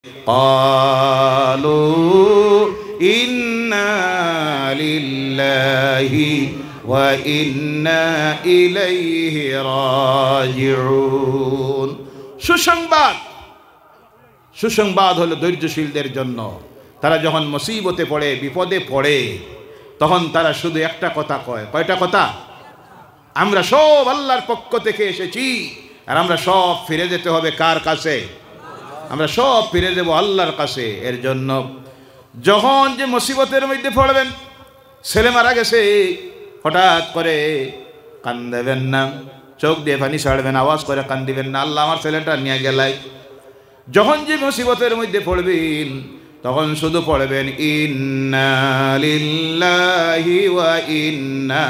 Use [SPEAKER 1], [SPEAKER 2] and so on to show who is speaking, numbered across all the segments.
[SPEAKER 1] ক্বালু ইন্না লিল্লাহি ওয়া ইন্না ইলাইহি রাজিউন। সুসংবাদ হলো ধৈর্যশীলদের জন্য। তারা যখন মুসিবতে পড়ে, বিপদে পড়ে, তখন তারা শুধু একটা কথা কয়। কয়টা কথা? আমরা সব আল্লাহর পক্ষ থেকে এসেছি, আর আমরা সব ফিরে যেতে হবে কার কাছে? আমরা সব ফিরে যাব আল্লাহর কাছে। এর জন্য যখন যে মুসিবতের মধ্যে পড়বেন, ছেলে মারা গেছে, হঠাৎ করে কান্দেবেন না, চোখ দিয়ে পানি ছাড়বেন, আওয়াজ করে কান্দিবেন না, আল্লাহ আমার ছেলেটা নিয়ে গেলাই। যখন যে মুসিবতের মধ্যে পড়বেন, তখন শুধু পড়বেন ইন্না লিল্লাহি ওয়া ইন্না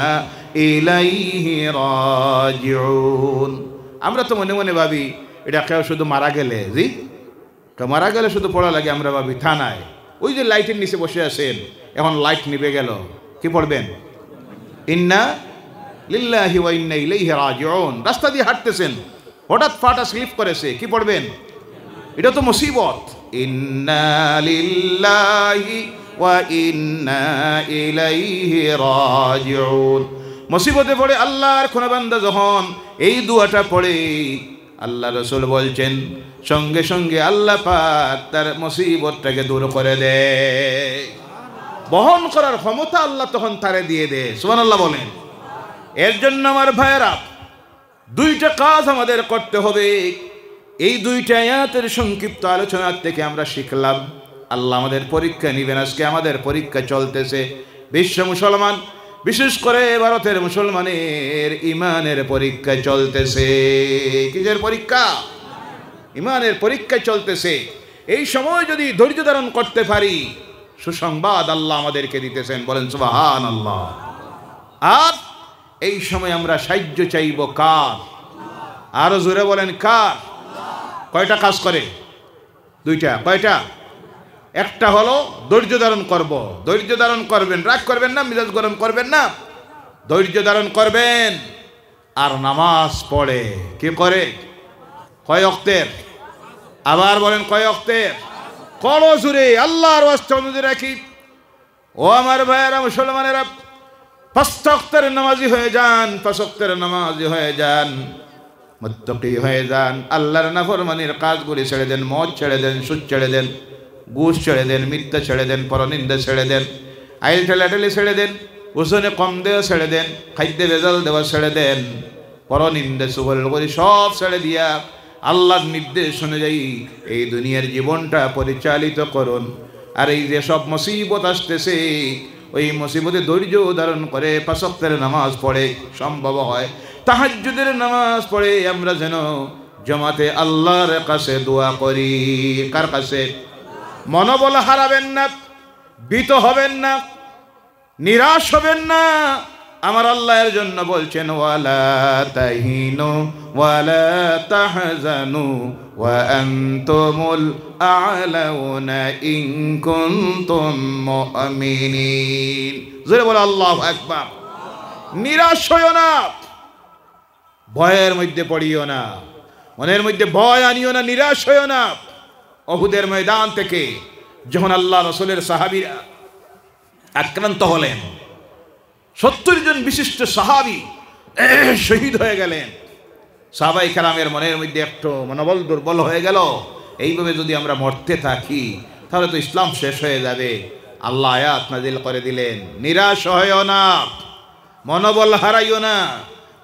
[SPEAKER 1] ইলাইহি রাজিউন। আমরা তো মনে মনে ভাবি এটা কেউ শুধু মারা গেলে, মারা গেলে শুধু পড়া লাগে। আমরা ভাবি থানায় ওই যে লাইটের নিচে বসে আছেন, এখন লাইট নিভে গেল, কি পড়বেন? ইন্না লিল্লাহি ওয়া ইন্না ইলাইহি রাজিউন। রাস্তা দিয়ে হাঁটতেছেন, হঠাৎ ফাটা স্লিপ করেছে, কি পড়বেন? এটা তো মুসিবত। ইন্না লিল্লাহি ওয়া ইন্না ইলাইহি রাজিউন। মুসিবতে পড়ে আল্লাহর কোন বান্দা যখন এই দুয়াটা পড়ে, আল্লাহ রাসূল বলছেন সঙ্গে সঙ্গে আল্লাহ পাক তার মুসিবতটাকে দূর করে দেয়। বহন করার ক্ষমতা আল্লাহ তখন তারে দিয়ে দেয়। সুবহানাল্লাহ বলেন। এর জন্য আমার ভাইয়েরা, দুইটা কাজ আমাদের করতে হবে। এই দুইটা আয়াতের সংক্ষিপ্ত আলোচনার থেকে আমরা শিখলাম আল্লাহ আমাদের পরীক্ষা নেবেন। আজকে আমাদের পরীক্ষা চলতেছে। বিশ্ব মুসলমান, বিশেষ করে ভারতের মুসলমানের ইমানের পরীক্ষা চলতেছে। কিসের পরীক্ষা? ইমানের পরীক্ষা চলতেছে। এই সময় যদি ধৈর্য ধারণ করতে পারি, সুসংবাদ আল্লাহ আমাদেরকে দিতেছেন। বলেন সুবহানাল্লাহ। আর এই সময় আমরা সাহায্য চাইব কার? আরো জোরে বলেন কার? কয়টা কাজ করে? দুইটা। কয়টা? একটা হলো ধৈর্য ধারণ করব। ধৈর্য ধারণ করবেন, রাগ করবেন না, মিজাজ গরম করবেন না, ধৈর্য ধারণ করবেন। আর নামাজ পড়ে কি করে? কয় ওয়াক্তের? আবার বলেন কয় ওয়াক্তের? করো জুড়ে আল্লাহর ওয়াস্তে অনুযায়ী রাখি। ও আমার ভাইয়েরা মুসলমানেরা, 5 ওয়াক্তের নামাজি হয়ে যান, 5 ওয়াক্তের নামাজি হয়ে যান, মুত্তাকি হয়ে যান। আল্লাহর নাফরমানির কাজগুলি ছেড়ে দেন, মদ ছেড়ে দেন, সুদ ছেড়ে দেন, ঘুষ ছেড়ে দেন, মিথ্যা ছেড়ে দেন, পরনিন্দা ছেড়ে দেন, আইল ঠেলাঠেলি ছেড়ে দেন, ওজনে কম দেওয়া ছেড়ে দেন, খাদ্যে ভেজাল দেওয়া ছেড়ে দেন, পরনিন্দা সুবল সব ছেড়ে দিয়া আল্লাহর নির্দেশ অনুযায়ী এই দুনিয়ার জীবনটা পরিচালিত করুন। আর এই যে সব মুসিবত আসতেছে, ওই মুসিবতে ধৈর্য ধারণ করে 5 ওয়াক্তের নামাজ পড়ে, সম্ভব হয় তাহাজ্জুদের নামাজ পড়ে আমরা যেন জামাতে আল্লাহর কাছে দোয়া করি। কার কাছে? মনোবল হারাবেন না, ভীত হবেন না, নিরাশ হবেন না। আমার আল্লাহ এর জন্য বলছেন ওয়ালা তাহিনু ওয়ালা তাহজানু ওয়া আনতুমুল আ'লাউনা ইন কুনতুম মুমিনিন। জোরে বলো আল্লাহু আকবার। নিরাশ হইও না, ভয়ের মধ্যে পড়িও না, মনের মধ্যে ভয় আনিও না, নিরাশ হইও না। উহুদের ময়দান থেকে যখন আল্লাহ রাসূলের সাহাবীরা আক্রান্ত হলেন, 70 জন বিশিষ্ট সাহাবী শহীদ হয়ে গেলেন। সাহাবায়ে কেরামের মনের মধ্যে একটু মনোবল দুর্বল হয়ে গেল। এইভাবে যদি আমরা মরতে থাকি তাহলে তো ইসলাম শেষ হয়ে যাবে। আল্লাহ আয়াত নাযিল করে দিলেন, নিরাশ হইও না, মনোবল হারাইও না,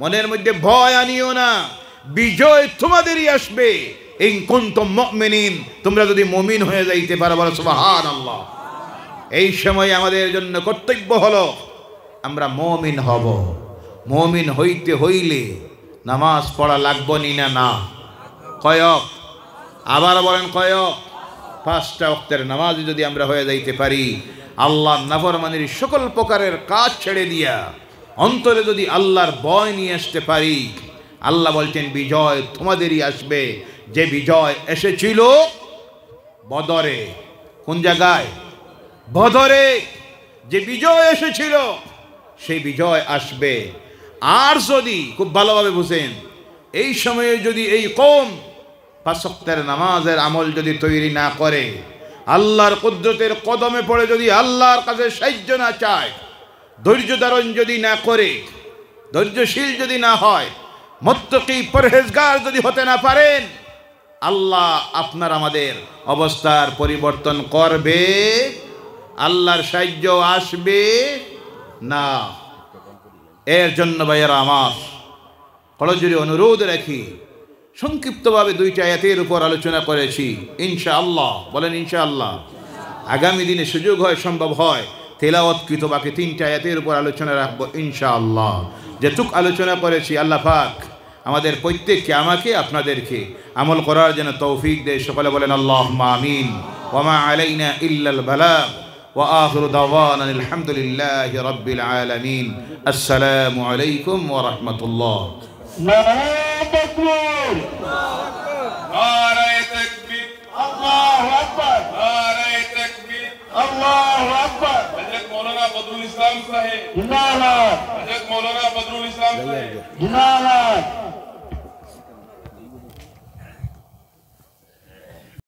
[SPEAKER 1] মনের মধ্যে ভয় আনিও না, বিজয় তোমাদেরই আসবে। ইন কুনতুম মুমিনিন, তোমরা যদি মুমিন হয়ে যাইতে পারো। বলো সুবহানাল্লাহ। এই সময় আমাদের জন্য কর্তব্য হলো আমরা মুমিন হব। মুমিন হইতে হইলে নামাজ পড়া লাগবনি না? না। কয়ক? আবার বলেন কয়ক? 5টা ওয়াক্তের নামাজ যদি আমরা হয়ে যাইতে পারি, আল্লাহর নাফরমানির সকল প্রকারের কাজ ছেড়ে দিয়া অন্তরে যদি আল্লাহর ভয় নিয়ে আসতে পারি, আল্লাহ বলছেন বিজয় তোমাদেরই আসবে। যে বিজয় এসেছিল বদরে। কোন জায়গায়? বদরে যে বিজয় এসেছিল সেই বিজয় আসবে। আর যদি খুব ভালোভাবে বুঝেন, এই সময়ে যদি এই কওম পাঁচ ওয়াক্তের নামাজের আমল যদি তৈরি না করে, আল্লাহর কুদরতের কদমে পড়ে যদি আল্লাহর কাছে সাহায্য না চায়, ধৈর্য ধারণ যদি না করে, ধৈর্যশীল যদি না হয়, মুত্তাকি পরহেজগার যদি হতে না পারেন, আল্লাহ আপনার আমাদের অবস্থার পরিবর্তন করবে, আল্লাহর সাহায্য আসবে না। এর জন্য ভাইয়েরা আমার করজোড়ে অনুরোধ রাখি, সংক্ষিপ্তভাবে দুইটা আয়াতের উপর আলোচনা করেছি। ইনশাআল্লাহ বলেন ইনশাআল্লাহ, আগামী দিনে সুযোগ হয়, সম্ভব হয়, তেলাওয়াতকৃত বাকি তিনটা আয়াতের উপর আলোচনা রাখবো ইনশাআল্লাহ। যেটুক আলোচনা করেছি আল্লাহ পাক আমাদের প্রত্যেককে, আমাকে আপনাদেরকে আমল করার জন্য তৌফিক দেয়। সকলে বলেন আল্লাহুম্মা আমিন। ওয়া মা আলাইনা ইল্লাল বালাগ ওয়া আখিরু দাওয়ানা আলহামদুলিল্লাহি রাব্বিল আলামিন। আসসালামু আলাইকুম ওয়া রাহমাতুল্লাহ।
[SPEAKER 2] নারায়ে তাকবীর, নারায়ে তাকবীর, আল্লাহু আকবার, নারায়ে তাকবীর, আল্লাহু আকবার। হযরত মাওলানা বদরুল ইসলাম সাহেব জিন্দাবাদ, হযরত মাওলানা বদরুল ইসলাম সাহেব জিন্দাবাদ।